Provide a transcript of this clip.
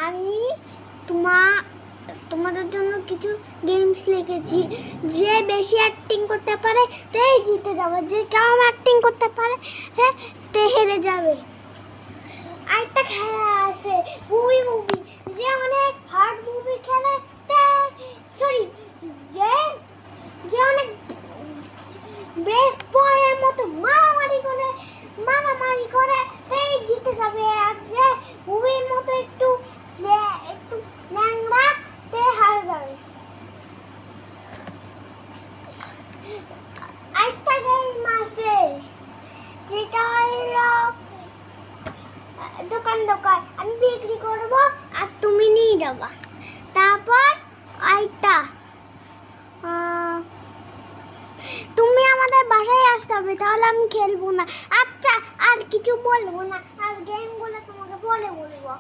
আমি তোমাদের জন্য কিছু গেমস লিখেছি। যে বেশি অ্যাক্টিং করতে পারে তেই জিতে যাবে, যে কম অ্যাক্টিং করতে পারে তে হেরে যাবে। আরেকটা খেলা আছে মুভি, যে অনেক হার্ড মুভি খেলে সরি যে যে অনেক ব্রেক বয়ের মতো মারামারি করে তেই জিতে যাবে। আর যে মুভির মতো একটু ন্যাংরা তে হারে যাবে। আরেকটা গেম আছে যেটা হলো দোকান আমি বিক্রি করব আর তুমি নিয়ে যাবা। তারপর আইটা তুমি আমাদের বাসায় আসতে হবে, তাহলে আমি খেলবো না। আচ্ছা, আর কিছু বলবো না, আর গেমগুলো তোমাকে বলবো।